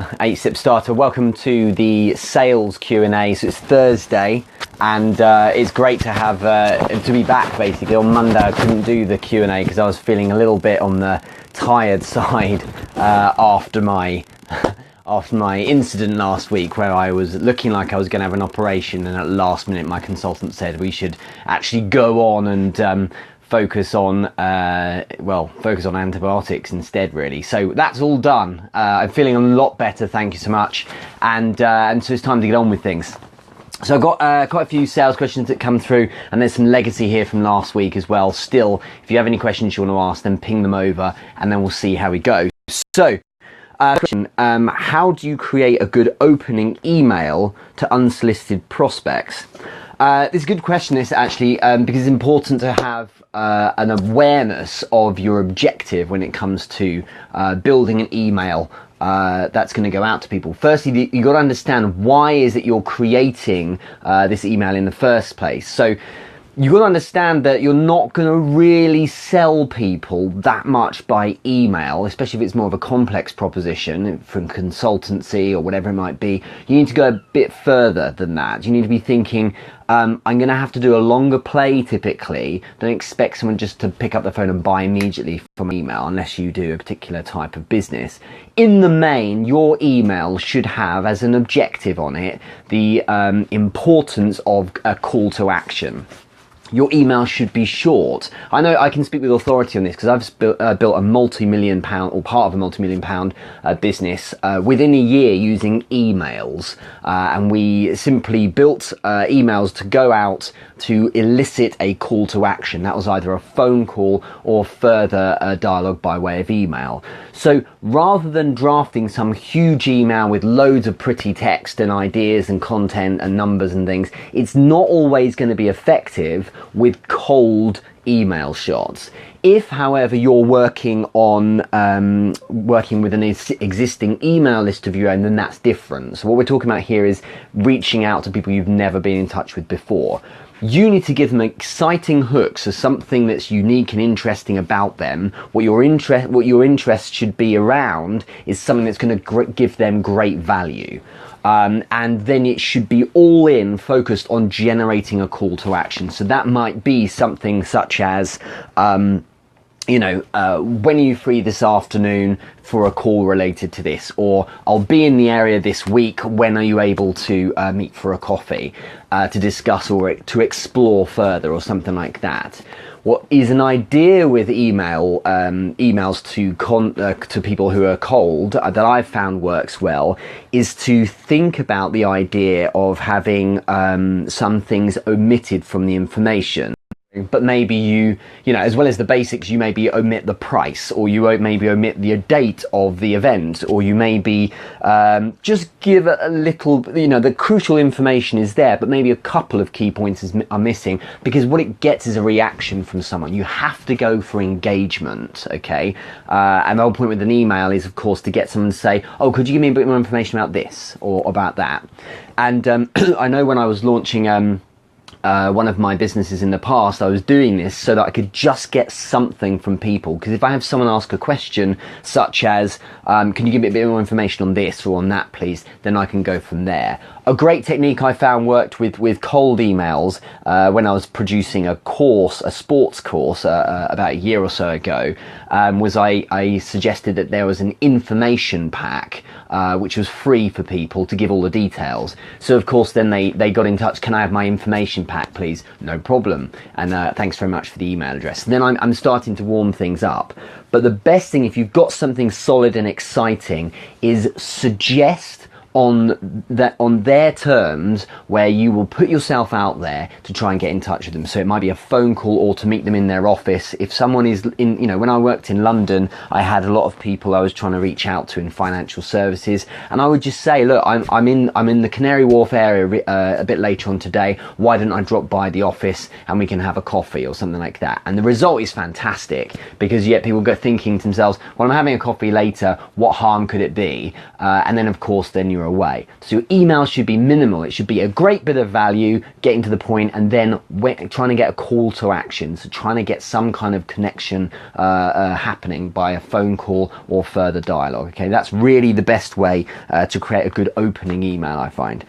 8-Step Starter, welcome to the sales Q&A. So it's Thursday and it's great to have to be back. Basically on Monday I couldn't do the Q&A because I was feeling a little bit on the tired side after my incident last week, where I was looking like I was going to have an operation, and at the last minute my consultant said we should actually go on and focus on antibiotics instead, really. So that's all done. I'm feeling a lot better, thank you so much, and so it's time to get on with things. So I've got quite a few sales questions that come through, and there's some legacy here from last week as well. Still, if you have any questions you want to ask, then ping them over and then we'll see how we go. So question, how do you create a good opening email to unsolicited prospects? This is a good question, this actually, because it's important to have an awareness of your objective when it comes to building an email that's going to go out to people. Firstly, you've got to understand why is it you're creating this email in the first place. So you've got to understand that you're not going to really sell people that much by email, especially if it's more of a complex proposition from consultancy or whatever it might be. You need to go a bit further than that. You need to be thinking, I'm going to have to do a longer play typically. Don't expect someone just to pick up the phone and buy immediately from email unless you do a particular type of business. In the main, your email should have as an objective on it the importance of a call to action. Your email should be short. I know I can speak with authority on this because I've built a multi-million pound, or part of a multi-million pound business within a year using emails. And we simply built emails to go out to elicit a call to action. That was either a phone call or further dialogue by way of email. So rather than drafting some huge email with loads of pretty text and ideas and content and numbers and things, it's not always going to be effective with cold email shots. If, however, you're working on working with an existing email list of your own, then that's different. So what we're talking about here is reaching out to people you've never been in touch with before. You need to give them exciting hooks, so something that's unique and interesting about them. What your interest should be around is something that's going to give them great value. And then it should be all in, focused on generating a call to action. So that might be something such as, when are you free this afternoon for a call related to this? Or I'll be in the area this week, when are you able to meet for a coffee to discuss or to explore further, or something like that. What is an idea with emails to people who are cold that I've found works well is to think about the idea of having some things omitted from the information. But maybe you as well as the basics, you maybe omit the price, or you maybe omit the date of the event, or you maybe just give a little, the crucial information is there, but maybe a couple of key points are missing, because what it gets is a reaction from someone. You have to go for engagement, okay? And the whole point with an email is, of course, to get someone to say, oh, could you give me a bit more information about this or about that? And I know when I was launching one of my businesses in the past, I was doing this so that I could just get something from people. Because if I have someone ask a question such as, can you give me a bit more information on this or on that, please, then I can go from there. A great technique I found worked with cold emails when I was producing a sports course about a year or so ago, was I suggested that there was an information pack which was free for people to give all the details. So of course then they got in touch, can I have my information pack please? No problem, and thanks very much for the email address. And then I'm starting to warm things up. But the best thing, if you've got something solid and exciting, is suggest on their terms, where you will put yourself out there to try and get in touch with them. So it might be a phone call or to meet them in their office. If someone is in, when I worked in London, I had a lot of people I was trying to reach out to in financial services, and I would just say, look, I'm in the Canary Wharf area a bit later on today. Why don't I drop by the office and we can have a coffee or something like that? And the result is fantastic, because you get people go thinking to themselves, well, I'm having a coffee later, what harm could it be? And then of course then you're you're away. So your email should be minimal. It should be a great bit of value, getting to the point, and then trying to get a call to action. So trying to get some kind of connection happening by a phone call or further dialogue. Okay, that's really the best way to create a good opening email, I find.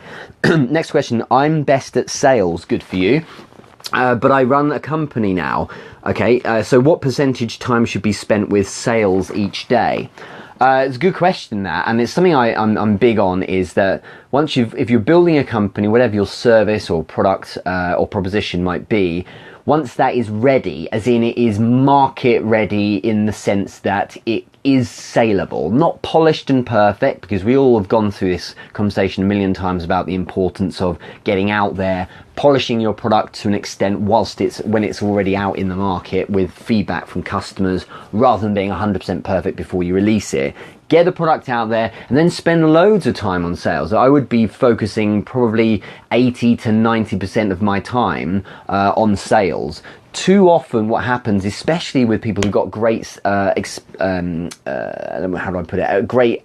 Next question. I'm best at sales. Good for you. But I run a company now. Okay, so what percentage time should be spent with sales each day? It's a good question, that, and it's something I'm big on, is that if you're building a company, whatever your service or product or proposition might be, once that is ready, as in it is market ready in the sense that it is saleable, not polished and perfect, because we all have gone through this conversation a million times about the importance of getting out there, polishing your product to an extent when it's already out in the market with feedback from customers, rather than being 100% perfect before you release it. Get the product out there and then spend loads of time on sales. I would be focusing probably 80 to 90% of my time on sales. Too often what happens, especially with people who've got great great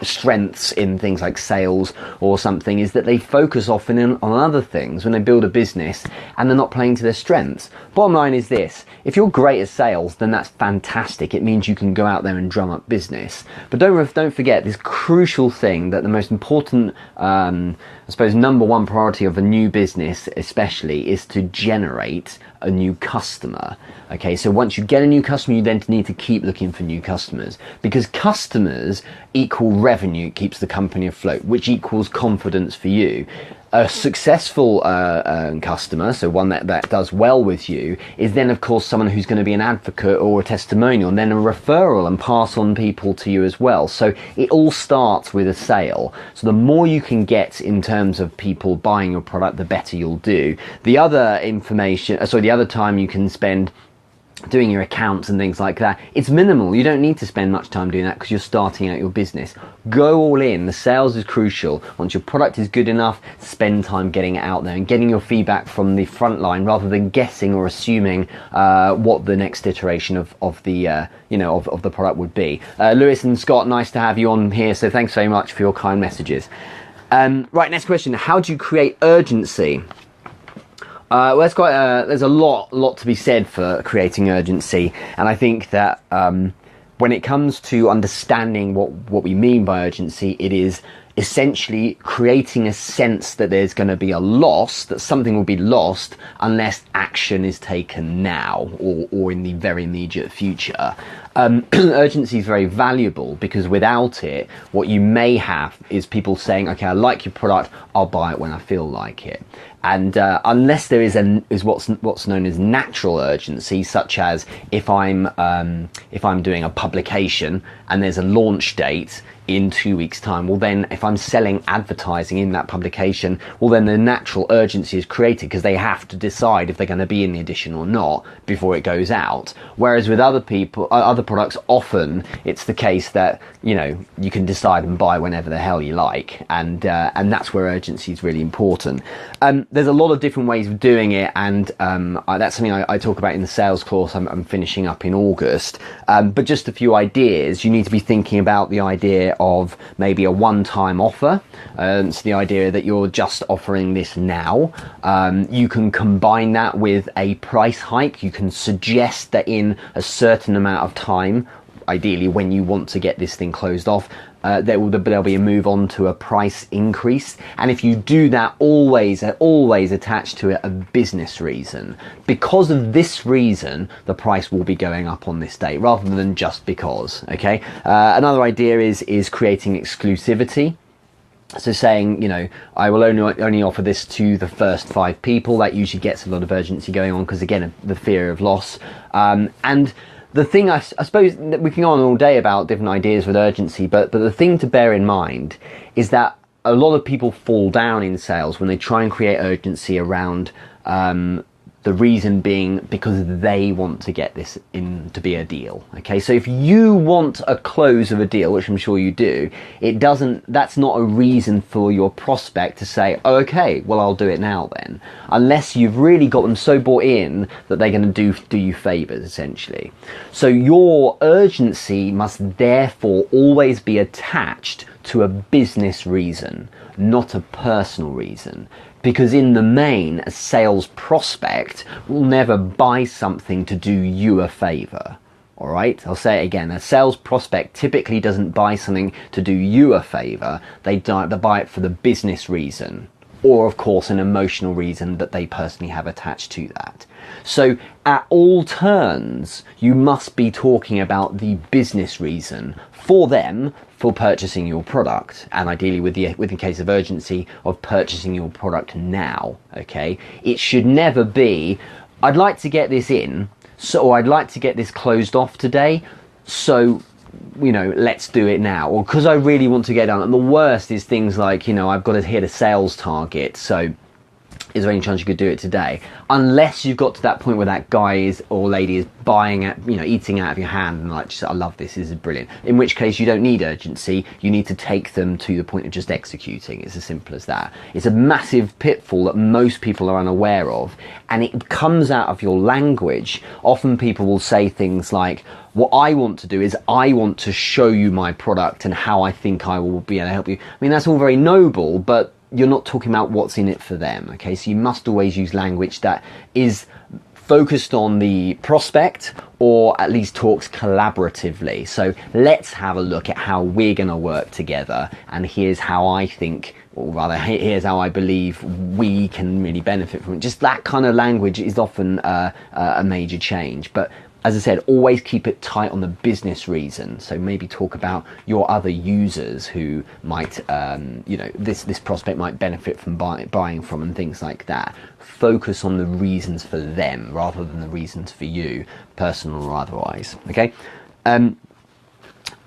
strengths in things like sales or something, is that they focus often on other things when they build a business, and they're not playing to their strengths. Bottom line is this: if you're great at sales, then that's fantastic. It means you can go out there and drum up business. But don't forget this crucial thing, that the most important, I suppose, number one priority of a new business especially, is to generate a new customer. Okay, so once you get a new customer, you then need to keep looking for new customers, because customers equal revenue, keeps the company afloat, which equals confidence for you. A successful customer, so one that does well with you, is then of course someone who's going to be an advocate or a testimonial, and then a referral, and pass on people to you as well. So it all starts with a sale. So the more you can get in terms of people buying your product, the better you'll do. The other the other time you can spend doing your accounts and things like that, it's minimal. You don't need to spend much time doing that because you're starting out your business. Go all in. The sales is crucial. Once your product is good enough, spend time getting it out there and getting your feedback from the front line, rather than guessing or assuming what the next iteration of the product would be. Lewis and Scott, nice to have you on here, so thanks very much for your kind messages. Right, next question. How do you create urgency? Well, there's a lot to be said for creating urgency, and I think that when it comes to understanding what we mean by urgency, it is essentially creating a sense that there's going to be a loss, that something will be lost unless action is taken now or in the very immediate future. Urgency is very valuable, because without it, what you may have is people saying, okay, I like your product, I'll buy it when I feel like it. And unless there is what's known as natural urgency, such as if I'm doing a publication and there's a launch date in 2 weeks' time, well then if I'm selling advertising in that publication, well then the natural urgency is created, because they have to decide if they're going to be in the edition or not before it goes out. Whereas with other products, often it's the case that you can decide and buy whenever the hell you like, and that's where urgency is really important. There's a lot of different ways of doing it, and that's something I talk about in the sales course I'm finishing up in August. But just a few ideas. You need to be thinking about the idea of maybe a one-time offer. So the idea that you're just offering this now. You can combine that with a price hike. You can suggest that in a certain amount of time, ideally when you want to get this thing closed off, there'll be a move on to a price increase. And if you do that, always attach to it a business reason. Because of this reason, the price will be going up on this date, rather than just because. Okay. Another idea is creating exclusivity. So saying, I will only offer this to the first 5 people. That usually gets a lot of urgency going on, because again, the fear of loss. And the thing, I suppose, that we can go on all day about different ideas with urgency, but the thing to bear in mind is that a lot of people fall down in sales when they try and create urgency around the reason being because they want to get this in to be a deal. Okay, so if you want a close of a deal, which I'm sure you do, that's not a reason for your prospect to say, oh, okay, well, I'll do it now then, unless you've really got them so bought in that they're going to do you favors, essentially. So your urgency must therefore always be attached to a business reason, not a personal reason. Because in the main, a sales prospect will never buy something to do you a favor. All right, I'll say it again. A sales prospect typically doesn't buy something to do you a favor. They buy it for the business reason, or of course an emotional reason that they personally have attached to that. So at all turns, you must be talking about the business reason for them for purchasing your product, and ideally with in case of urgency of purchasing your product now. Okay, it should never be, I'd like to get this in, so I'd like to get this closed off today, so you know, let's do it now, or because I really want to get done. And the worst is things like, you know, I've got to hit a sales target, so is there any chance you could do it today? Unless you've got to that point where that guy is or lady is buying at, you know, eating out of your hand and like, just, I love this is brilliant. In which case you don't need urgency. You need to take them to the point of just executing. It's as simple as that. It's a massive pitfall that most people are unaware of, and it comes out of your language. Often people will say things like, what I want to do is I want to show you my product and how I think I will be able to help you. I mean, that's all very noble, but you're not talking about what's in it for them. Okay, so you must always use language that is focused on the prospect, or at least talks collaboratively. So let's have a look at how we're going to work together, and here's how I think, or rather here's how I believe we can really benefit from it. Just that kind of language is often a major change. But as I said, always keep it tight on the business reason. So maybe talk about your other users who might, you know, this prospect might benefit from buying from, and things like that. Focus on the reasons for them rather than the reasons for you, personal or otherwise. Okay.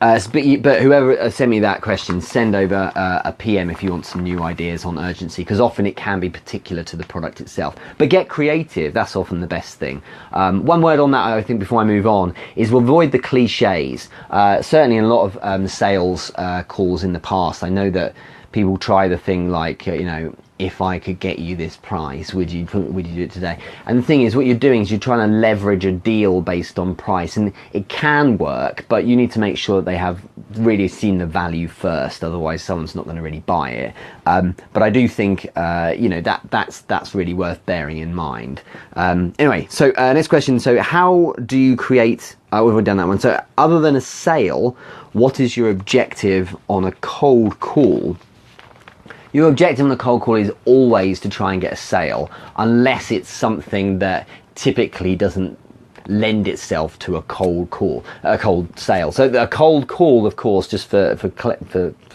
But whoever sent me that question, send over a PM if you want some new ideas on urgency, because often it can be particular to the product itself. But get creative, that's often the best thing. One word on that, I think, before I move on, is avoid the cliches. Certainly in a lot of sales calls in the past, I know that people try the thing like, you know, if I could get you this price, would you do it today? And the thing is, what you're doing is you're trying to leverage a deal based on price, and it can work, but you need to make sure that they have really seen the value first, otherwise someone's not going to really buy it. But I do think, you know, that's really worth bearing in mind. Anyway, so next question. So how do you create, we've already done that one. So other than a sale, what is your objective on a cold call? Your objective on a cold call is always to try and get a sale, unless it's something that typically doesn't lend itself to a cold call, a cold sale. So a cold call, of course, just for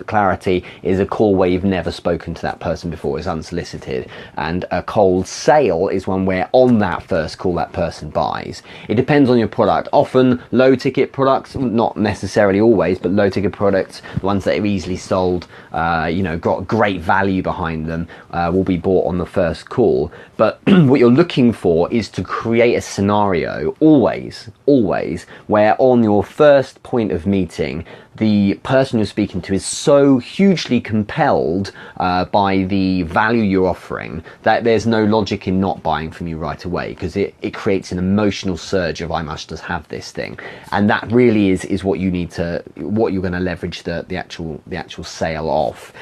clarity, is a call where you've never spoken to that person before, is unsolicited. And a cold sale is one where on that first call that person buys. It depends on your product. Often low ticket products, not necessarily always, but low ticket products, the ones that are easily sold, you know, got great value behind them, will be bought on the first call. But what you're looking for is to create a scenario, always, where on your first point of meeting, the person you're speaking to is so hugely compelled by the value you're offering that there's no logic in not buying from you right away, because it creates an emotional surge of I must just have this thing, and that really is what you need to, what you're going to leverage the actual sale off.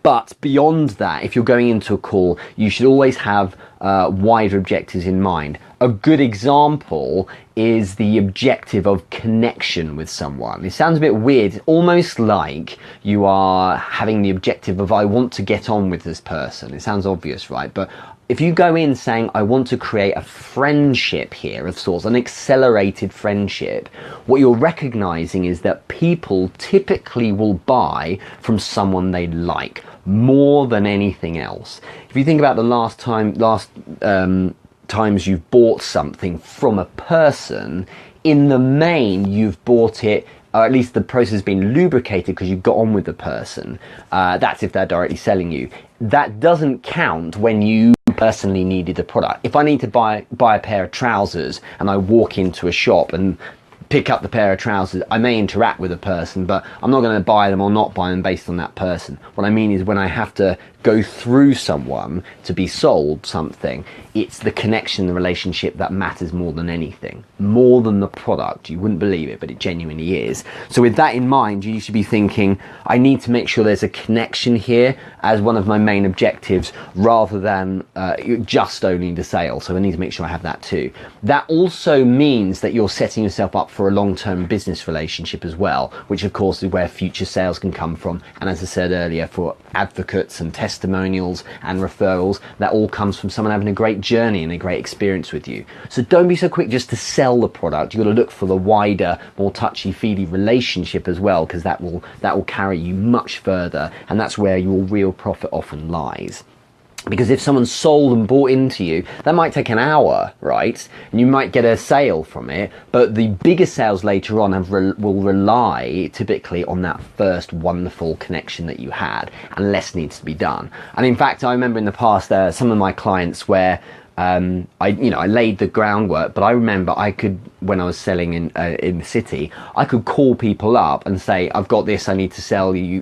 But beyond that, if you're going into a call, you should always have wider objectives in mind. A good example is the objective of connection with someone. It sounds a bit weird, almost like you are having the objective of I want to get on with this person. It sounds obvious, right? But if you go in saying, I want to create a friendship here of sorts, an accelerated friendship, what you're recognizing is that people typically will buy from someone they like more than anything else. If you think about the last times you've bought something from a person, in the main, you've bought it, or at least the process has been lubricated because you've got on with the person. That's if they're directly selling you. That doesn't count when you personally needed a product. If I need to buy a pair of trousers and I walk into a shop and pick up the pair of trousers. I may interact with a person, but I'm not going to buy them or not buy them based on that person. What I mean is when I have to go through someone to be sold something, it's the connection, the relationship that matters more than anything, more than the product. You wouldn't believe it, but it genuinely is. So with that in mind, you should be thinking, I need to make sure there's a connection here as one of my main objectives, rather than just only the sale. So I need to make sure I have that too. That also means that you're setting yourself up for a long-term business relationship as well, which of course is where future sales can come from. And as I said earlier, for advocates and testimonials and referrals, that all comes from someone having a great journey and a great experience with you. So don't be so quick just to sell the product. You've got to look for the wider, more touchy-feely relationship as well, because that will carry you much further, and that's where your real profit often lies. Because if someone's sold and bought into you, that might take an hour, right? And you might get a sale from it, but the bigger sales later on will rely typically on that first wonderful connection that you had, and less needs to be done. And in fact, I remember in the past, some of my clients where I laid the groundwork, but I remember I could, when I was selling in the city, I could call people up and say, I've got this, I need to sell you,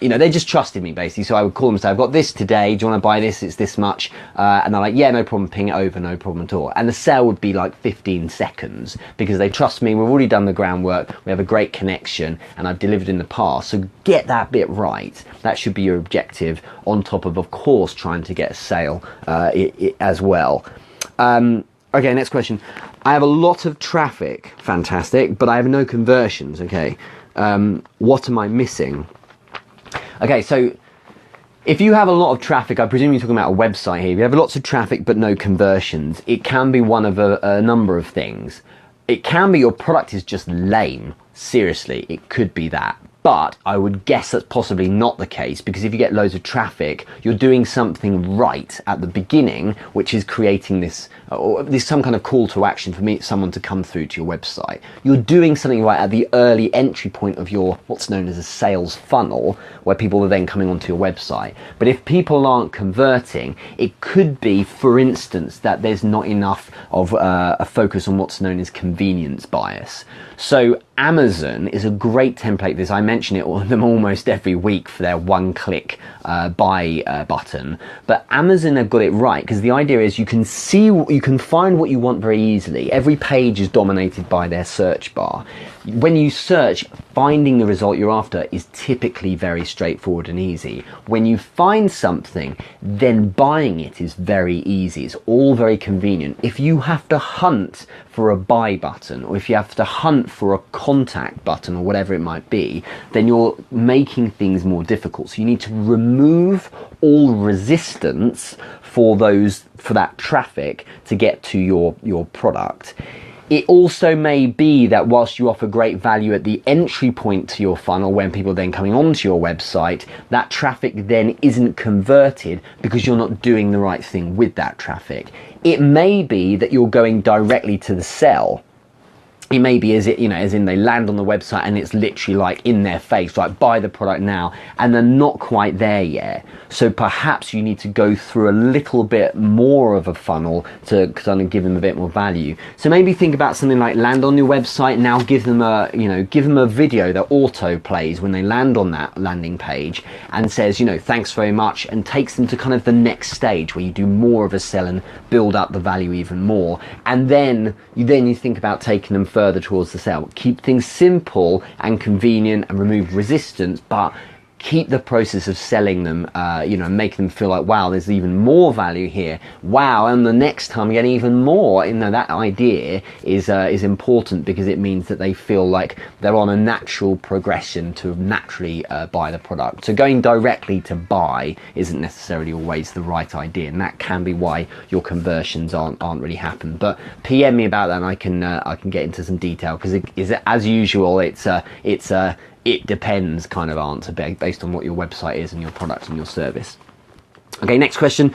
they just trusted me basically. So I would call them and say, I've got this today, do you want to buy this? It's this much. And they're like, yeah, no problem, ping it over, no problem at all. And the sale would be like 15 seconds because they trust me. We've already done the groundwork. We have a great connection and I've delivered in the past. So get that bit right. That should be your objective, on top of course, trying to get a sale as well. Okay, next question. I have a lot of traffic, fantastic, but I have no conversions, okay. What am I missing? Okay, so if you have a lot of traffic, I presume you're talking about a website here. If you have lots of traffic but no conversions, it can be one of a number of things. It can be your product is just lame. Seriously, it could be that. But I would guess that's possibly not the case, because if you get loads of traffic, you're doing something right at the beginning, which is creating this, or there's some kind of call to action for someone to come through to your website. You're doing something right at the early entry point of your, what's known as a sales funnel, where people are then coming onto your website. But if people aren't converting, it could be, for instance, that there's not enough of a focus on what's known as convenience bias. So Amazon is a great template. I mention it them almost every week for their one-click buy button. But Amazon have got it right, because the idea is you can find what you want very easily. Every page is dominated by their search bar. When you search, finding the result you're after is typically very straightforward and easy. When you find something, then buying it is very easy. It's all very convenient. If you have to hunt for a buy button, or if you have to hunt for a contact button, or whatever it might be, then you're making things more difficult. So you need to remove all resistance for that traffic to get to your product. It also may be that whilst you offer great value at the entry point to your funnel, when people are then coming onto your website, that traffic then isn't converted because you're not doing the right thing with that traffic. It may be that you're going directly to the sell. It may be as in they land on the website and it's literally like in their face, like buy the product now, and they're not quite there yet. So perhaps you need to go through a little bit more of a funnel to kind of give them a bit more value. So maybe think about something like land on your website, now give them a video that auto plays when they land on that landing page and says, thanks very much, and takes them to kind of the next stage where you do more of a sell and build up the value even more. And then you think about taking them further towards the sale. Keep things simple and convenient and remove resistance, but keep the process of selling them, make them feel like, wow, there's even more value here. Wow, and the next time I'm getting even more. That idea is important, because it means that they feel like they're on a natural progression to naturally buy the product. So going directly to buy isn't necessarily always the right idea, and that can be why your conversions aren't really happening. But PM me about that, and I can get into some detail, because as usual, it depends kind of answer based on what your website is and your product and your service. Okay, next question.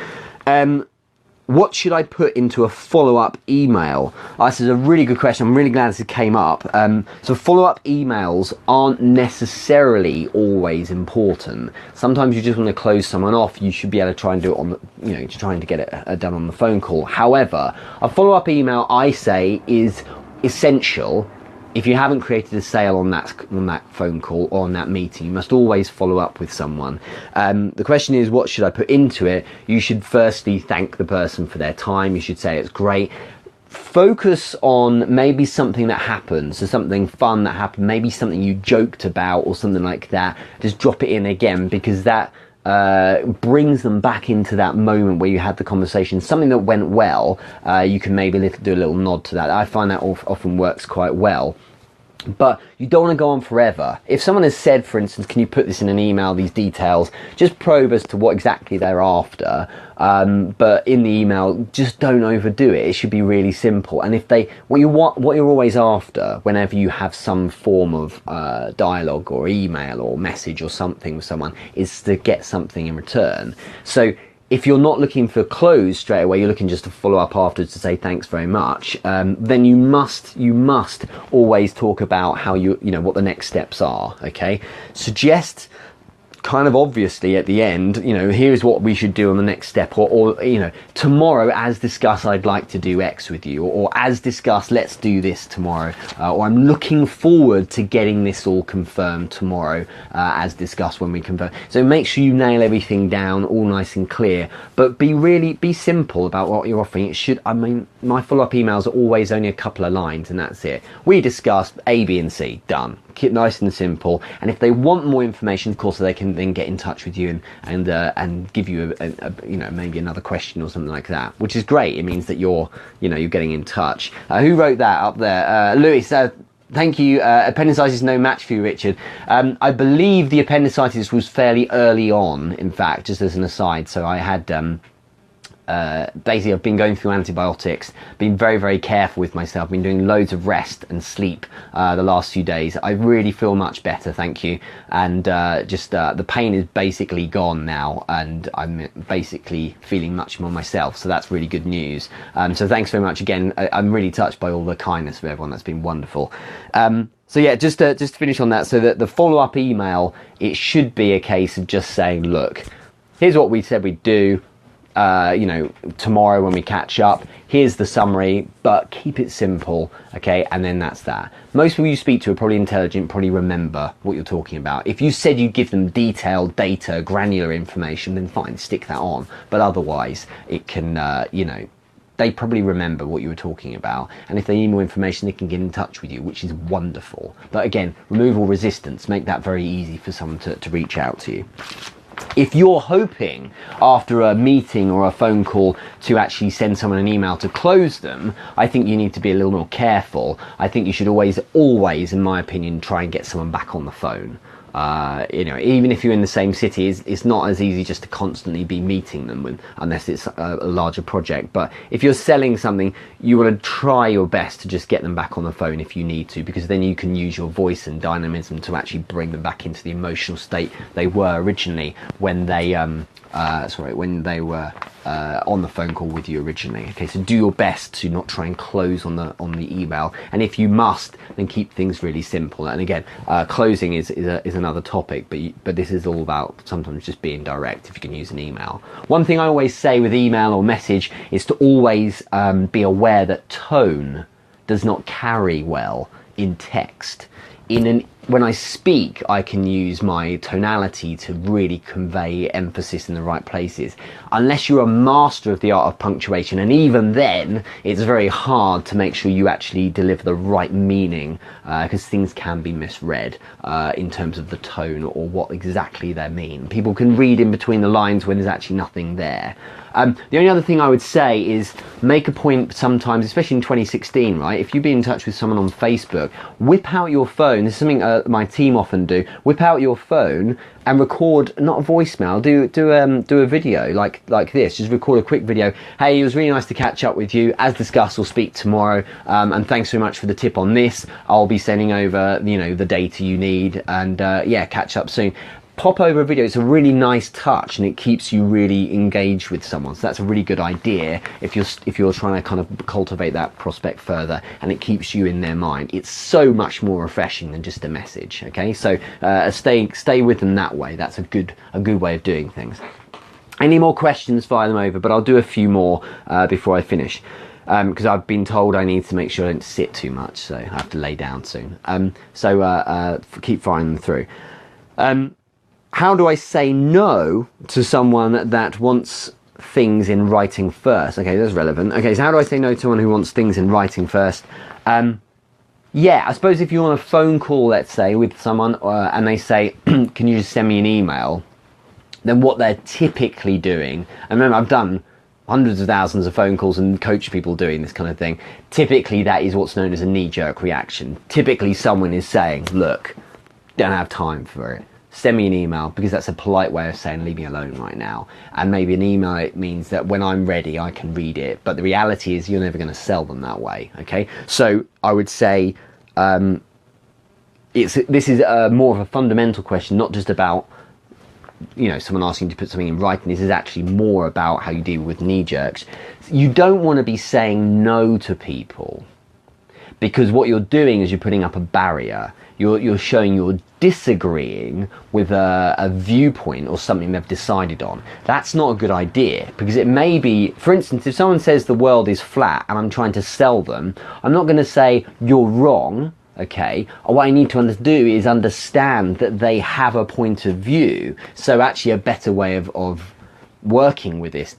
What should I put into a follow-up email? This is a really good question. I'm really glad this came up. So follow-up emails aren't necessarily always important. Sometimes you just want to close someone off. You should be able to try and do it trying to get it done on the phone call. However, a follow-up email, I say, is essential. If you haven't created a sale on that phone call or on that meeting, you must always follow up with someone. The question is, what should I put into it? You should firstly thank the person for their time. You should say it's great. Focus on maybe something that happened, so something fun that happened, maybe something you joked about or something like that. Just drop it in again, because that brings them back into that moment where you had the conversation. Something that went well, you can maybe do a little nod to that. I find that often works quite well. But you don't want to go on forever. If someone has said, for instance, can you put this in an email, these details, just probe as to what exactly they're after. But in the email, just don't overdo it. It should be really simple. And if what you're always after whenever you have some form of dialogue or email or message or something with someone, is to get something in return. So if you're not looking for close straight away, you're looking just to follow up afterwards to say thanks very much, then you must always talk about how what the next steps are. Okay, suggest kind of obviously at the end, here's what we should do on the next step, or tomorrow, as discussed, I'd like to do X with you, or as discussed, let's do this tomorrow, or I'm looking forward to getting this all confirmed tomorrow, as discussed when we confirm. So make sure you nail everything down, all nice and clear, but be simple about what you're offering. My follow-up emails are always only a couple of lines, and that's it. We discussed A, B, and C. Done. Keep it nice and simple. And if they want more information, of course, they can then get in touch with you and give you maybe another question or something like that, which is great. It means that you're getting in touch. Who wrote that up there? Lewis. Thank you. Appendicitis is no match for you, Richard. I believe the appendicitis was fairly early on, in fact, just as an aside. So I had basically I've been going through antibiotics, been very, very careful with myself, been doing loads of rest and sleep the last few days. I really feel much better, thank you. And the pain is basically gone now, and I'm basically feeling much more myself. So that's really good news. So thanks very much again. I'm really touched by all the kindness of everyone. That's been wonderful. So yeah, just to finish on that, so that the follow-up email, it should be a case of just saying, look, here's what we said we'd do. Tomorrow when we catch up, here's the summary, but keep it simple, okay? And then that's that. Most people you speak to are probably intelligent, probably remember what you're talking about. If you said you give them detailed data, granular information, then fine, stick that on. But otherwise, it can, they probably remember what you were talking about. And if they need more information, they can get in touch with you, which is wonderful. But again, remove all resistance, make that very easy for someone to reach out to you. If you're hoping after a meeting or a phone call to actually send someone an email to close them, I think you need to be a little more careful. I think you should always, in my opinion, try and get someone back on the phone. Even if you're in the same city, it's not as easy just to constantly be meeting them unless it's a larger project. But if you're selling something, you want to try your best to just get them back on the phone if you need to, because then you can use your voice and dynamism to actually bring them back into the emotional state they were originally when they were on the phone call with you originally. Okay, so do your best to not try and close on the email, and if you must, then keep things really simple. And again, closing is another topic, but this is all about sometimes just being direct if you can use an email. One thing I always say with email or message is to always be aware that tone does not carry well in text. When I speak, I can use my tonality to really convey emphasis in the right places. Unless you're a master of the art of punctuation, and even then, it's very hard to make sure you actually deliver the right meaning, because things can be misread in terms of the tone or what exactly they mean. People can read in between the lines when there's actually nothing there. The only other thing I would say is make a point sometimes, especially in 2016, right? If you be in touch with someone on Facebook, whip out your phone. This is something my team often do. Whip out your phone and record, not a voicemail, do a video like this. Just record a quick video. Hey, it was really nice to catch up with you. As discussed, we'll speak tomorrow. And thanks so much for the tip on this. I'll be sending over, the data you need, and catch up soon. Pop over a video. It's a really nice touch, and it keeps you really engaged with someone. So that's a really good idea if you're trying to kind of cultivate that prospect further, and it keeps you in their mind. It's so much more refreshing than just a message. Okay, so stay with them that way. That's a good way of doing things. Any more questions, fire them over, but I'll do a few more before I finish. because I've been told I need to make sure I don't sit too much, so I have to lay down soon. Keep firing them through. How do I say no to someone that wants things in writing first? Okay, that's relevant. Okay, so how do I say no to someone who wants things in writing first? Yeah, I suppose if you're on a phone call, let's say, with someone, and they say, can you just send me an email? Then what they're typically doing, and remember, I've done hundreds of thousands of phone calls and coach people doing this kind of thing. Typically, that is what's known as a knee-jerk reaction. Typically, someone is saying, look, don't have time for it. Send me an email, because that's a polite way of saying leave me alone right now. And maybe an email, it means that when I'm ready I can read it, but the reality is you're never going to sell them that way. Okay, so I would say this is more of a fundamental question, not just about someone asking you to put something in writing. This is actually more about how you deal with knee jerks. You don't want to be saying no to people, because what you're doing is you're putting up a barrier. You're showing you're disagreeing with a viewpoint or something they've decided on. That's not a good idea, because it may be, for instance, if someone says the world is flat and I'm trying to sell them, I'm not going to say you're wrong. Okay, what I need to do is understand that they have a point of view. So actually a better way of working with this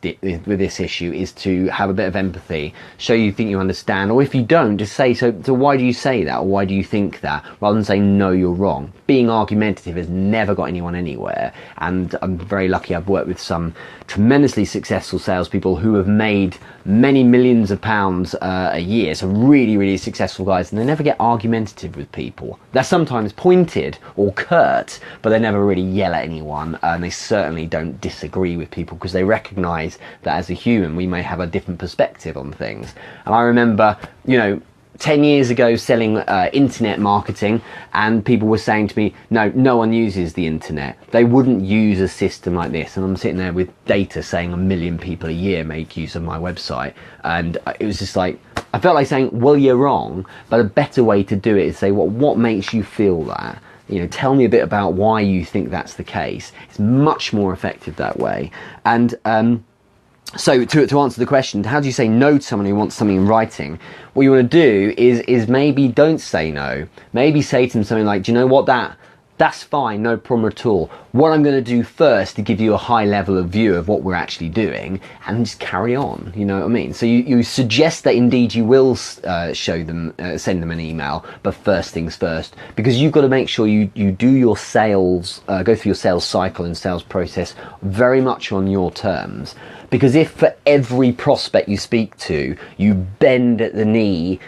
issue is to have a bit of empathy, show you think you understand, or if you don't, just say, so why do you say that, or why do you think that, rather than saying no, you're wrong. Being argumentative has never got anyone anywhere, and I'm very lucky I've worked with some tremendously successful salespeople who have made many millions of pounds a year, so really, really successful guys, and they never get argumentative with people. They're sometimes pointed or curt, but they never really yell at anyone, and they certainly don't disagree with people, because they recognize that as a human we may have a different perspective on things. And I remember 10 years ago selling internet marketing, and people were saying to me, no one uses the internet, they wouldn't use a system like this. And I'm sitting there with data saying 1 million people a year make use of my website, and it was just like, I felt like saying, well, you're wrong, but a better way to do it is say, well, what makes you feel that? Tell me a bit about why you think that's the case. It's much more effective that way. And so to answer the question, how do you say no to someone who wants something in writing? What you want to do is maybe don't say no. Maybe say to them something like, do you know what, that's fine, no problem at all. What I'm going to do first to give you a high level of view of what we're actually doing, and just carry on, you know what I mean? So you suggest that indeed you will show them, send them an email, but first things first, because you've got to make sure you do your sales, go through your sales cycle and sales process very much on your terms. Because if for every prospect you speak to, you bend at the knee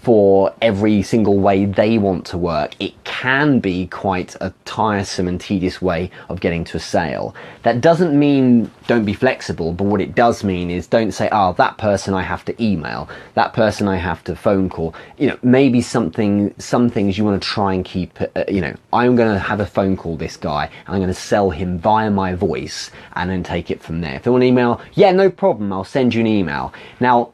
for every single way they want to work, it can be quite a tiresome and tedious way of getting to a sale. That doesn't mean don't be flexible, but what it does mean is don't say, oh, that person I have to email, that person I have to phone call. Maybe some things you want to try and keep, I'm going to have a phone call this guy, and I'm going to sell him via my voice, and then take it from there. If they want an email, yeah, no problem, I'll send you an email. Now,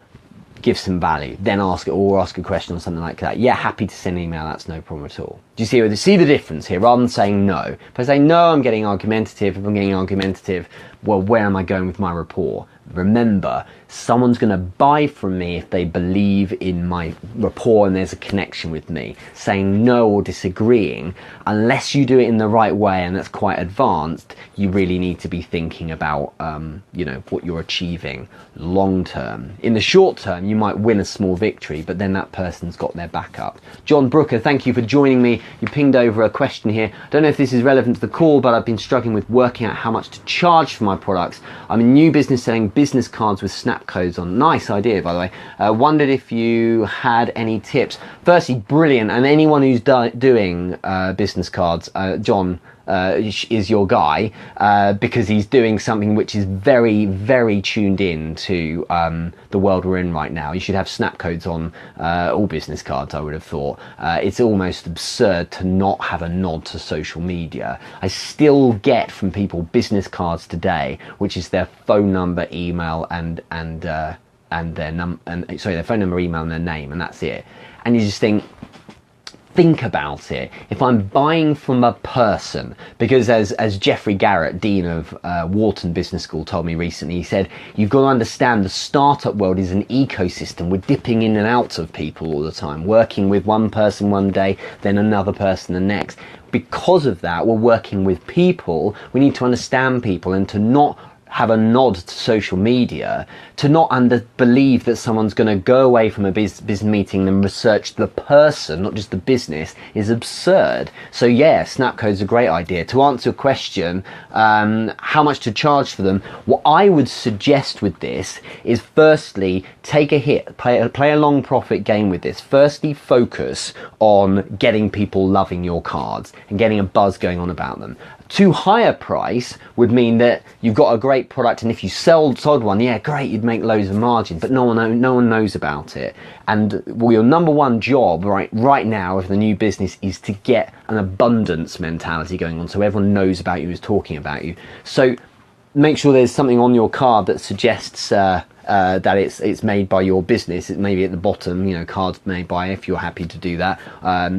give some value, then ask a question or something like that. Yeah, happy to send an email, that's no problem at all. Do you see the difference here? Rather than saying no. If I say no, I'm getting argumentative. If I'm getting argumentative, well, where am I going with my rapport? Remember, someone's going to buy from me if they believe in my rapport and there's a connection with me. Saying no or disagreeing, unless you do it in the right way, and that's quite advanced, you really need to be thinking about what you're achieving long term. In the short term, you might win a small victory, but then that person's got their backup. John Brooker, thank you for joining me. You pinged over a question here. I don't know if this is relevant to the call, but I've been struggling with working out how much to charge for my products. I'm a new business selling business cards with snap codes on. Nice idea, by the way. Wondered if you had any tips. Firstly, brilliant. And anyone who's doing business cards, John is your guy, because he's doing something which is very, very tuned in to the world we're in right now. You should have snap codes on all business cards, I would have thought. It's almost absurd to not have a nod to social media. I still get from people business cards today, which is their phone number, email, and their phone number, email, and their name, and that's it. And you just think, think about it. If I'm buying from a person, because as Jeffrey Garrett, Dean of Wharton Business School, told me recently, he said, you've got to understand the startup world is an ecosystem. We're dipping in and out of people all the time, working with one person one day, then another person the next. Because of that, we're working with people. We need to understand people and to not have a nod to social media, to not believe that someone's going to go away from a business meeting and research the person, not just the business, is absurd. So yeah, Snapcode's a great idea. To answer a question, how much to charge for them, what I would suggest with this is firstly, take a hit, play a long profit game with this. Firstly, focus on getting people loving your cards and getting a buzz going on about them. Too high a price would mean that you've got a great product, and if you sold one, yeah, great, you'd make loads of margin, but no one knows about it. And well, your number one job right now of the new business is to get an abundance mentality going on, so everyone knows about you, is talking about you. So make sure there's something on your card that suggests that it's made by your business. It may be at the bottom, you know, cards made by, if you're happy to do that.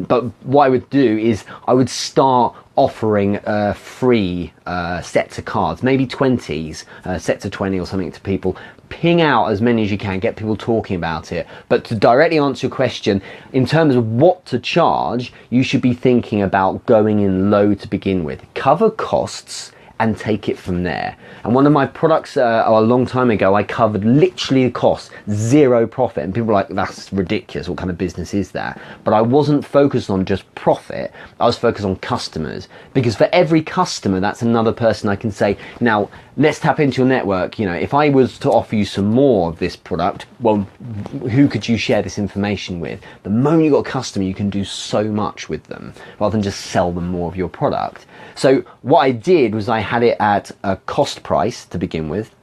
But what I would do is I would start offering free sets of cards, maybe 20s, sets of 20 or something to people. Ping out as many as you can, get people talking about it. But to directly answer your question, in terms of what to charge, you should be thinking about going in low to begin with. Cover costs and take it from there. And one of my products a long time ago, I covered literally the cost, zero profit. And people were like, that's ridiculous, what kind of business is that? But I wasn't focused on just profit, I was focused on customers. Because for every customer, that's another person I can say, now, let's tap into your network. You know, if I was to offer you some more of this product, well, who could you share this information with? The moment you've got a customer, you can do so much with them, rather than just sell them more of your product. So what I did was I had it at a cost price to begin with.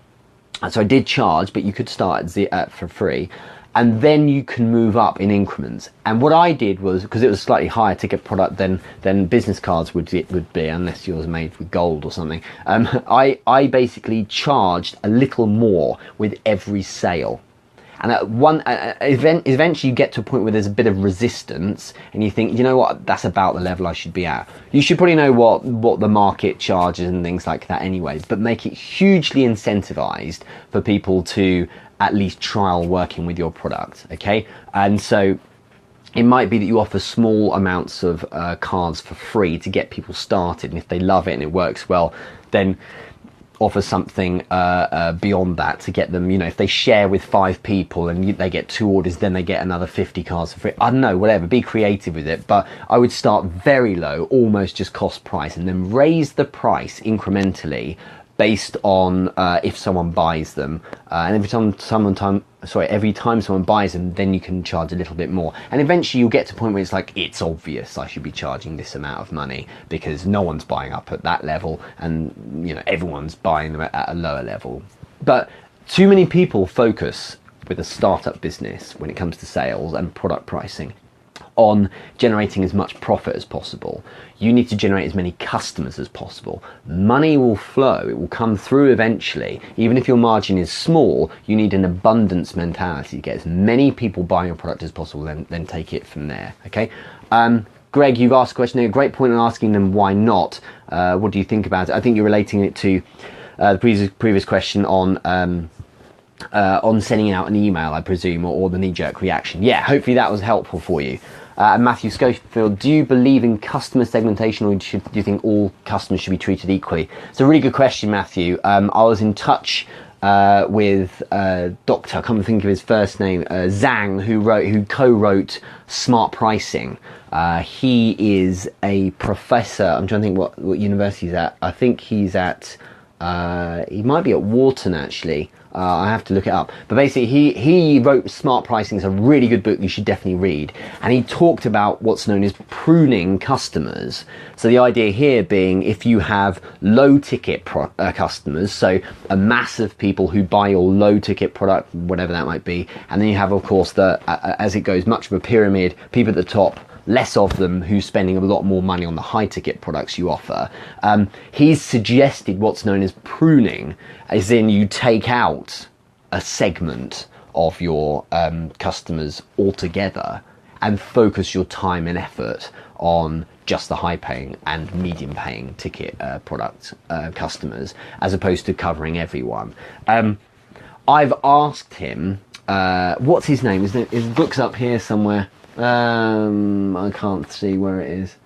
So I did charge, but you could start at for free. And then you can move up in increments. And what I did was, because it was a slightly higher ticket product than business cards would be, unless yours made with gold or something, I basically charged a little more with every sale. And at eventually you get to a point where there's a bit of resistance and you think, you know what, that's about the level I should be at. You should probably know what the market charges and things like that anyway, but make it hugely incentivized for people to at least trial working with your product, okay? And so it might be that you offer small amounts of cards for free to get people started, and if they love it and it works well, then offer something beyond that to get them, you know, if they share with 5 people and they get 2 orders, then they get another 50 cards for free. I don't know, whatever, be creative with it. But I would start very low, almost just cost price, and then raise the price incrementally based on if someone buys them, and every time someone buys them, then you can charge a little bit more, and eventually you'll get to a point where it's like, it's obvious I should be charging this amount of money because no one's buying up at that level, and you know, everyone's buying them at a lower level. But too many people focus with a startup business when it comes to sales and product pricing on generating as much profit as possible. You need to generate as many customers as possible. Money will flow, it will come through eventually. Even if your margin is small, you need an abundance mentality to get as many people buying your product as possible, then take it from there, okay? Greg, you've asked a question here, great point in asking them why not. What do you think about it? I think you're relating it to the previous question on sending out an email, I presume, or the knee-jerk reaction. Yeah, hopefully that was helpful for you. And Matthew Schofield, do you believe in customer segmentation, or do you think all customers should be treated equally? It's a really good question, Matthew. I was in touch with Doctor, I can't think of his first name, Zhang, who co-wrote Smart Pricing. He is a professor. I'm trying to think what university he's at. I think he's at, he might be at Wharton actually. I have to look it up. But basically, he wrote Smart Pricing. It's a really good book you should definitely read. And he talked about what's known as pruning customers. So the idea here being, if you have low ticket customers, so a mass of people who buy your low ticket product, whatever that might be, and then you have, of course, as it goes, much of a pyramid, people at the top, less of them who's spending a lot more money on the high ticket products you offer. He's suggested what's known as pruning, as in you take out a segment of your customers altogether and focus your time and effort on just the high paying and medium paying ticket product customers, as opposed to covering everyone. I've asked him, what's his name? His book's up here somewhere. I can't see where it is.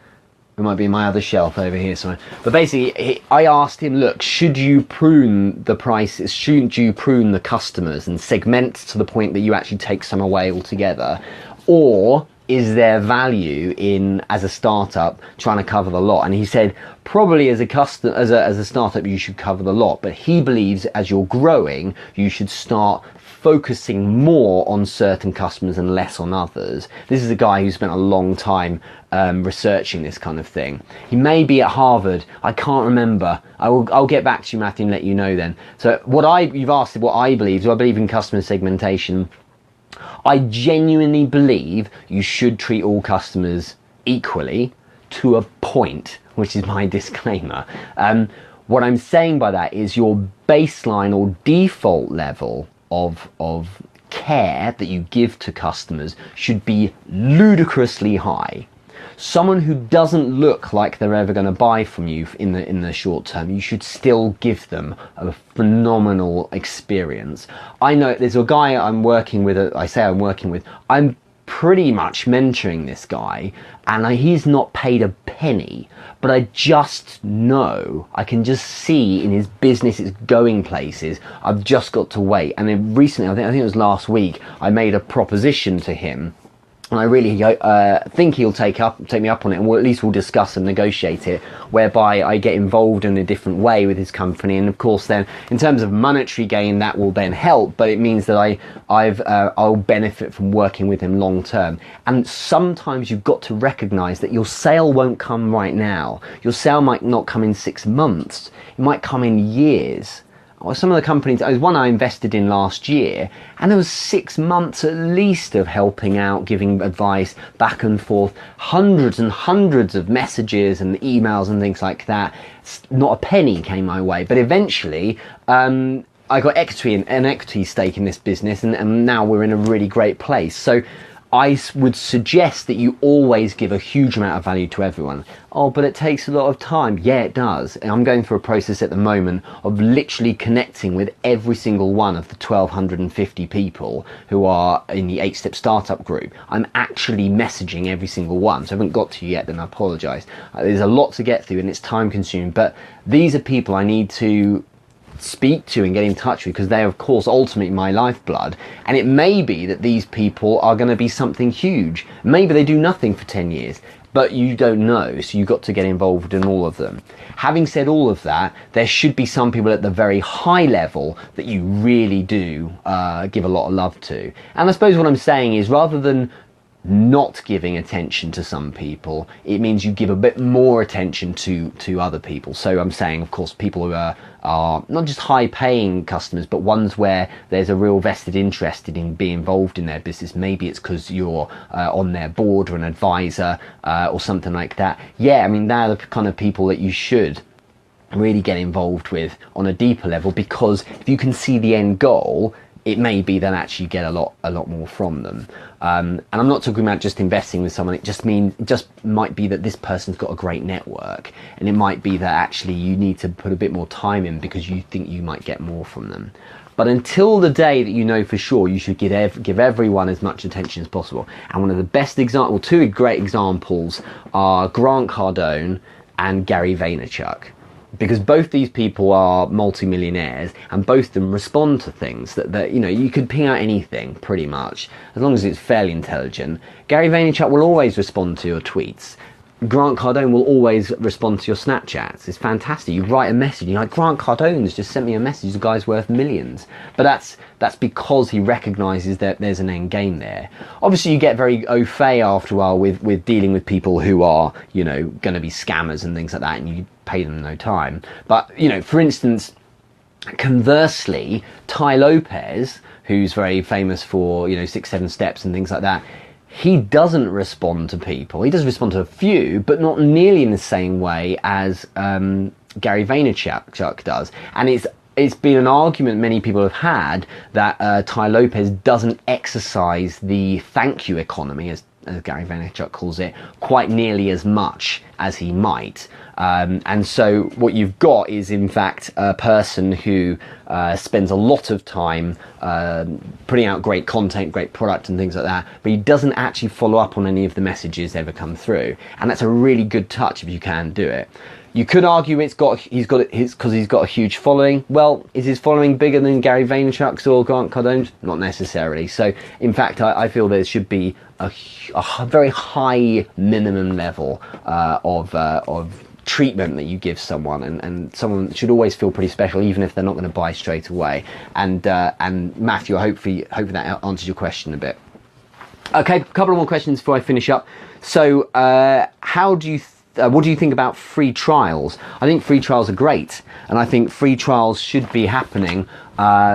It might be in my other shelf over here somewhere. But basically, I asked him, look, should you prune the prices? Shouldn't you prune the customers and segment to the point that you actually take some away altogether? Or is there value in, as a startup, trying to cover the lot? And he said, probably as a startup, you should cover the lot. But he believes as you're growing, you should start focusing more on certain customers and less on others. This is a guy who spent a long time researching this kind of thing. He may be at Harvard. I can't remember. I'll get back to you, Matthew, and let you know then. So you've asked what I believe. Do I believe in customer segmentation? I genuinely believe you should treat all customers equally to a point, which is my disclaimer. What I'm saying by that is your baseline or default level of care that you give to customers should be ludicrously high. Someone who doesn't look like they're ever going to buy from you in the short term, you should still give them a phenomenal experience. I know there's a guy I'm working with, I'm pretty much mentoring this guy, and he's not paid a penny, but I just know, I can just see in his business it's going places. I've just got to wait. And then recently, I think it was last week, I made a proposition to him, and I really think he'll take me up on it, and at least we'll discuss and negotiate it, whereby I get involved in a different way with his company. And of course then, in terms of monetary gain, that will then help, but it means that I'll benefit from working with him long term. And sometimes you've got to recognize that your sale won't come right now. Your sale might not come in 6 months. It might come in years. Or some of the companies, there was one I invested in last year, and there was 6 months at least of helping out, giving advice back and forth, hundreds and hundreds of messages and emails and things like that. Not a penny came my way, but eventually I got an equity stake in this business, and now we're in a really great place. So I would suggest that you always give a huge amount of value to everyone. Oh, but it takes a lot of time. Yeah, it does. And I'm going through a process at the moment of literally connecting with every single one of the 1,250 people who are in the 8-Step Startup group. I'm actually messaging every single one. So I haven't got to you yet, then I apologise. There's a lot to get through and it's time consuming, but these are people I need to speak to and get in touch with, because they are of course ultimately my lifeblood. And it may be that these people are going to be something huge. Maybe they do nothing for 10 years, but you don't know, so you've got to get involved in all of them. Having said all of that, there should be some people at the very high level that you really do give a lot of love to. And I suppose what I'm saying is, rather than not giving attention to some people, it means you give a bit more attention to other people. So I'm saying, of course, people who are not just high paying customers, but ones where there's a real vested interest in being involved in their business. Maybe it's because you're on their board or an advisor or something like that. Yeah, I mean, they're the kind of people that you should really get involved with on a deeper level, because if you can see the end goal, it may be that actually you get a lot more from them. And I'm not talking about just investing with someone. It just might be that this person's got a great network, and it might be that actually you need to put a bit more time in because you think you might get more from them. But until the day that you know for sure, you should give everyone as much attention as possible. And one of the best examples, two great examples, are Grant Cardone and Gary Vaynerchuk. Because both these people are multi-millionaires, and both of them respond to things that you could ping out anything pretty much, as long as it's fairly intelligent. Gary Vaynerchuk will always respond to your tweets. Grant Cardone will always respond to your Snapchats. It's fantastic. You write a message, you're like, Grant Cardone's just sent me a message, the guy's worth millions. But that's because he recognises that there's an end game there. Obviously you get very au fait after a while with dealing with people who are, going to be scammers and things like that, and you pay them no time. But, for instance, conversely, Ty Lopez, who's very famous for, 6, 7 steps and things like that, he doesn't respond to people. He does respond to a few, but not nearly in the same way as Gary Vaynerchuk does. And it's been an argument many people have had that Ty Lopez doesn't exercise the thank you economy, as as Gary Vaynerchuk calls it, quite nearly as much as he might. And so what you've got is, in fact, a person who spends a lot of time putting out great content, great product and things like that, but he doesn't actually follow up on any of the messages that ever come through. And that's a really good touch if you can do it. You could argue he's got because he's got a huge following. Well, is his following bigger than Gary Vaynerchuk's or Grant Cardone's? Not necessarily. So, in fact, I feel there should be a very high minimum level of treatment that you give someone, and someone should always feel pretty special, even if they're not going to buy straight away. And Matthew, hopefully that answers your question a bit. Okay, a couple of more questions before I finish up. So, what do you think about free trials? I think free trials are great, and I think free trials should be happening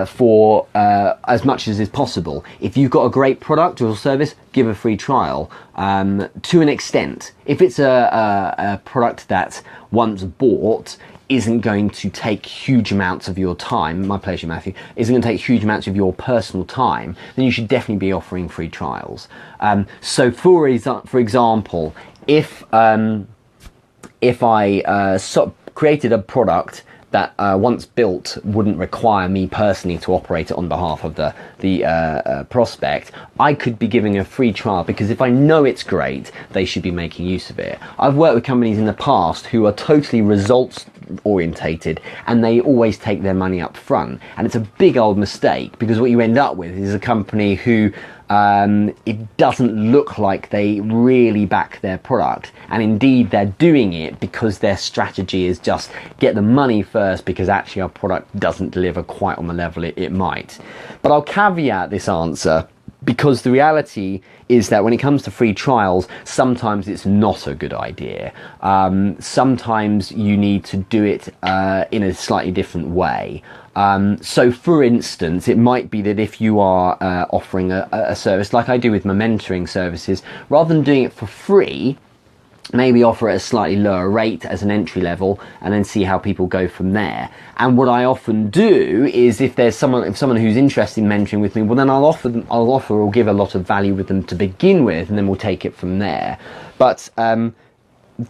for as much as is possible. If you've got a great product or service, give a free trial to an extent. If it's a product that once bought isn't going to take huge amounts of your time, my pleasure, Matthew, isn't going to take huge amounts of your personal time, then you should definitely be offering free trials. So for example, if I created a product that once built wouldn't require me personally to operate it on behalf of the prospect, I could be giving a free trial, because if I know it's great, they should be making use of it. I've worked with companies in the past who are totally results orientated, and they always take their money up front, and it's a big old mistake, because what you end up with is a company who it doesn't look like they really back their product, and indeed they're doing it because their strategy is just get the money first, because actually our product doesn't deliver quite on the level it might. But I'll caveat this answer, because the reality is that when it comes to free trials, sometimes it's not a good idea. Sometimes you need to do it in a slightly different way. So for instance, it might be that if you are offering a service like I do with my mentoring services, rather than doing it for free, maybe offer at a slightly lower rate as an entry level, and then see how people go from there. And what I often do is, if someone who's interested in mentoring with me, well then I'll offer or give a lot of value with them to begin with, and then we'll take it from there. But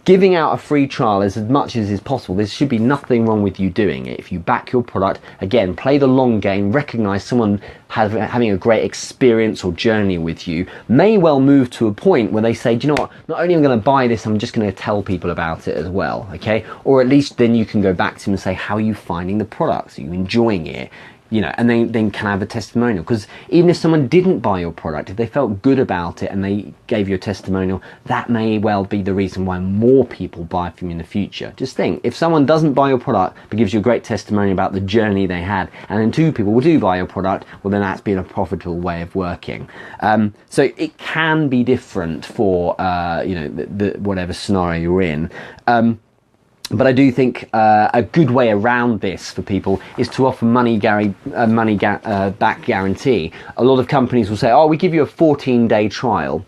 giving out a free trial as much as is possible, there should be nothing wrong with you doing it. If you back your product, again, play the long game, recognize someone having a great experience or journey with you may well move to a point where they say, do you know what, not only am I going to buy this, I'm just going to tell people about it as well, okay? Or at least then you can go back to them and say, how are you finding the product? Are you enjoying it? You know, and then can have a testimonial, because even if someone didn't buy your product, if they felt good about it and they gave you a testimonial, that may well be the reason why more people buy from you in the future. Just think, if someone doesn't buy your product but gives you a great testimonial about the journey they had, and then 2 people do buy your product, well then that's been a profitable way of working. So it can be different for the whatever scenario you're in. But I do think a good way around this for people is to offer money back guarantee. A lot of companies will say, oh, we give you a 14-day trial.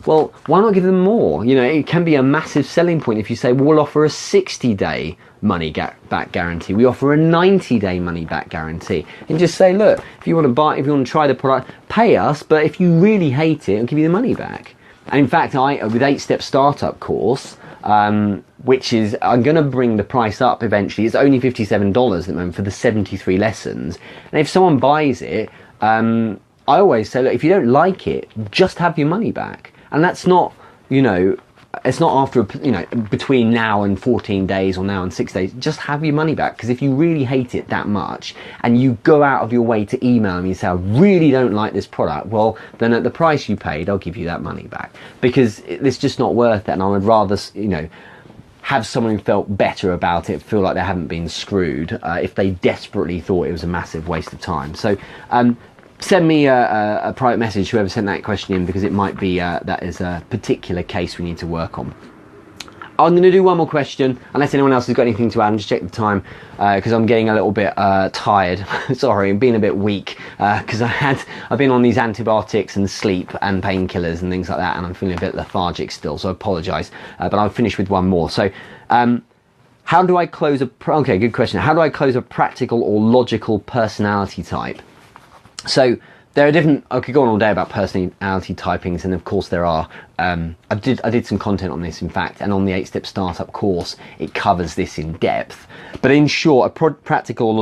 Well, why not give them more? You know, it can be a massive selling point if you say, well, we'll offer a 60-day money back guarantee. We offer a 90-day money back guarantee. And just say, look, if you want to try the product, pay us, but if you really hate it, I'll give you the money back. And in fact, with 8-Step Startup course, which is, I'm going to bring the price up eventually. It's only $57 at the moment for the 73 lessons. And if someone buys it, I always say, look, if you don't like it, just have your money back. And that's not, it's not after, between now and 14 days or now and 6 days, just have your money back. Because if you really hate it that much and you go out of your way to email me and say, I really don't like this product, well, then at the price you paid, I'll give you that money back. Because it's just not worth it. And I would rather, have someone who felt better about it, feel like they haven't been screwed, if they desperately thought it was a massive waste of time. So, send me a private message, whoever sent that question in, because it might be that is a particular case we need to work on. I'm going to do one more question, unless anyone else has got anything to add, and just check the time, because I'm getting a little bit tired. Sorry, I'm being a bit weak, because I've been on these antibiotics and sleep and painkillers and things like that, and I'm feeling a bit lethargic still, so I apologise, but I'll finish with one more. So, how do I close okay, good question. How do I close a practical or logical personality type? So there are different, I could go on all day about personality typings, and of course there are. I did some content on this, in fact, and on the 8-Step Startup course it covers this in depth. But in short, a practical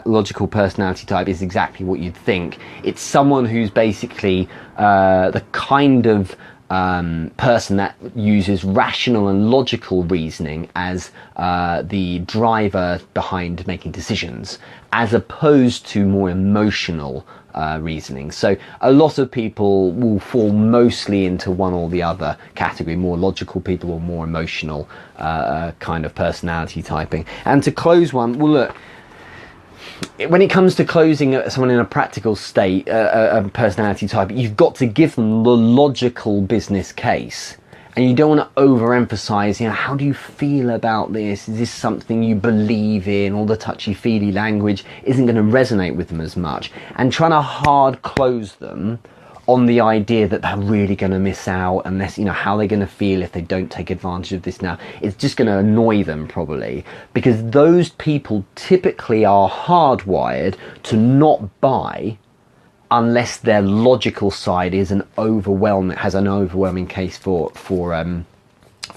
logical personality type is exactly what you'd think. It's someone who's basically the kind of person that uses rational and logical reasoning as the driver behind making decisions, as opposed to more emotional reasoning. So a lot of people will fall mostly into one or the other category, more logical people or more emotional kind of personality typing. And to close one, well, look, when it comes to closing someone in a practical state, a personality type, you've got to give them the logical business case. And you don't want to overemphasize, how do you feel about this? Is this something you believe in? All the touchy-feely language isn't going to resonate with them as much. And trying to hard close them on the idea that they're really going to miss out, unless, how they're going to feel if they don't take advantage of this now. It's just going to annoy them probably, because those people typically are hardwired to not buy unless their logical side has an overwhelming case for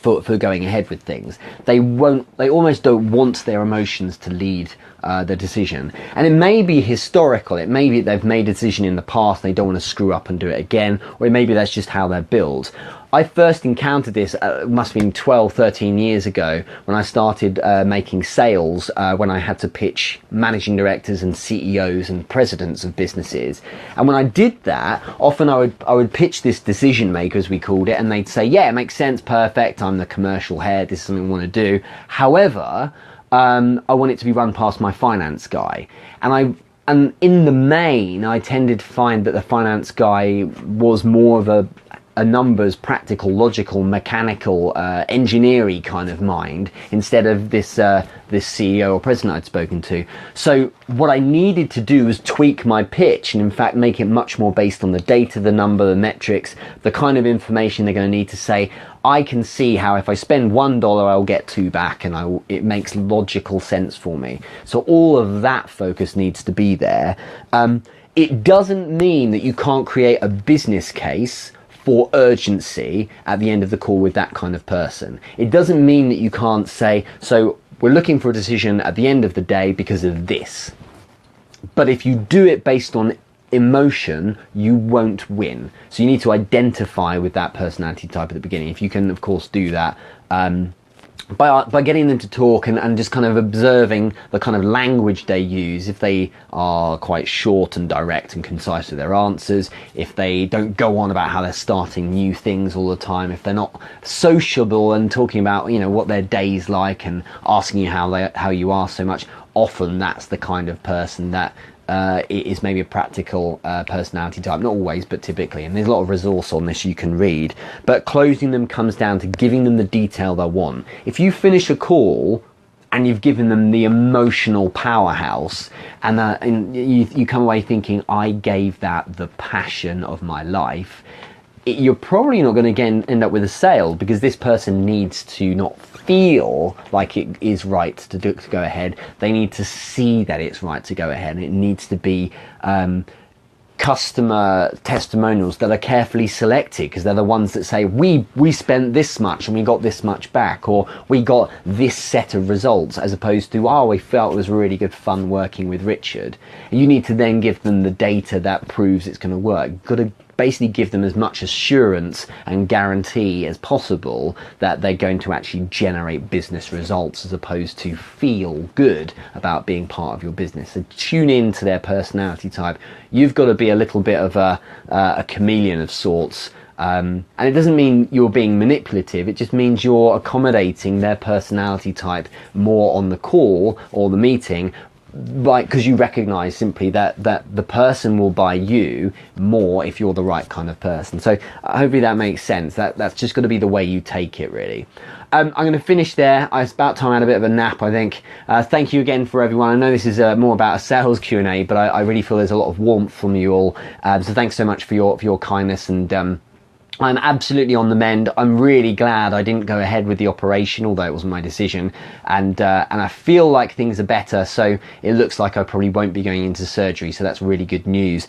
going ahead with things. They almost don't want their emotions to lead the decision. And it may be historical, it may be they've made a decision in the past, they don't want to screw up and do it again, or maybe that's just how they're built. I first encountered this, must have been 12, 13 years ago, when I started making sales, when I had to pitch managing directors and CEOs and presidents of businesses. And when I did that, often I would pitch this decision maker, as we called it, and they'd say, yeah, it makes sense, perfect, I'm the commercial head, this is something I want to do. However, I want it to be run past my finance guy. And in the main, I tended to find that the finance guy was more of a numbers, practical, logical, mechanical, engineering kind of mind, instead of this CEO or president I'd spoken to. So what I needed to do was tweak my pitch, and in fact make it much more based on the data, the number, the metrics, the kind of information they're going to need to say, I can see how if I spend $1, I'll get 2 back, and it makes logical sense for me. So all of that focus needs to be there. It doesn't mean that you can't create a business case for urgency at the end of the call with that kind of person. It doesn't mean that you can't say, so we're looking for a decision at the end of the day because of this. But if you do it based on emotion, you won't win. So you need to identify with that personality type at the beginning. If you can, of course, do that by getting them to talk and just kind of observing the kind of language they use. If they are quite short and direct and concise with their answers, if they don't go on about how they're starting new things all the time, if they're not sociable and talking about what their day's like and asking you how you are so much, often that's the kind of person that it is maybe a practical personality type. Not always, but typically. And there's a lot of resource on this you can read. But closing them comes down to giving them the detail they want. If you finish a call and you've given them the emotional powerhouse, and you come away thinking, I gave that the passion of my life, you're probably not going to end up with a sale, because this person needs to not feel like it is right to go ahead. They need to see that it's right to go ahead, and it needs to be customer testimonials that are carefully selected, because they're the ones that say, we spent this much and we got this much back, or we got this set of results, as opposed to, we felt it was really good fun working with Richard. And you need to then give them the data that proves it's going to work. You've got to basically give them as much assurance and guarantee as possible that they're going to actually generate business results, as opposed to feel good about being part of your business. So tune in to their personality type. You've got to be a little bit of a chameleon of sorts. And it doesn't mean you're being manipulative, it just means you're accommodating their personality type more on the call or the meeting, right? Because you recognize simply that the person will buy you more if you're the right kind of person. So hopefully that makes sense. That's just going to be the way you take it, really. I'm going to finish there. It's about time I had a bit of a nap, I think. Thank you again for everyone. I know this is more about a sales Q&A, but I really feel there's a lot of warmth from you all. So thanks so much for your kindness, and I'm absolutely on the mend. I'm really glad I didn't go ahead with the operation, although it wasn't my decision. And I feel like things are better, so it looks like I probably won't be going into surgery. So that's really good news.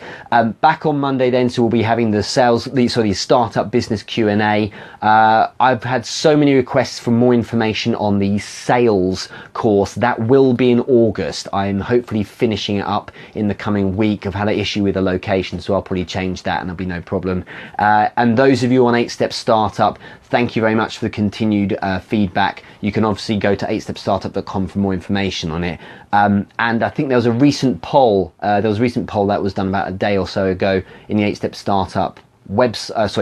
Back on Monday then, so we'll be having the startup business Q&A. I've had so many requests for more information on the sales course. That will be in August. I'm hopefully finishing it up in the coming week. I've had an issue with a location, so I'll probably change that and there'll be no problem. And those of you on 8-Step-Startup, thank you very much for the continued feedback. You can obviously go to 8stepstartup.com for more information on it. And I think there was a recent poll. That was done about a day or so ago in the 8-Step-Startup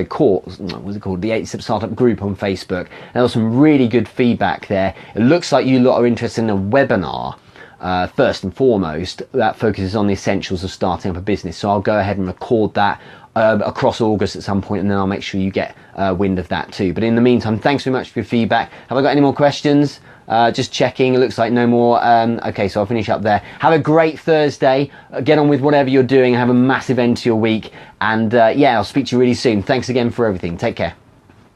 course. What was it called? The 8-Step-Startup group on Facebook. There was some really good feedback there. It looks like you lot are interested in a webinar. First and foremost, that focuses on the essentials of starting up a business. So I'll go ahead and record that across August at some point, and then I'll make sure you get wind of that too. But in the meantime, thanks very much for your feedback. Have I got any more questions? Just checking. It looks like no more. Okay, so I'll finish up there. Have a great Thursday. Get on with whatever you're doing. Have a massive end to your week. And yeah, I'll speak to you really soon. Thanks again for everything. Take care.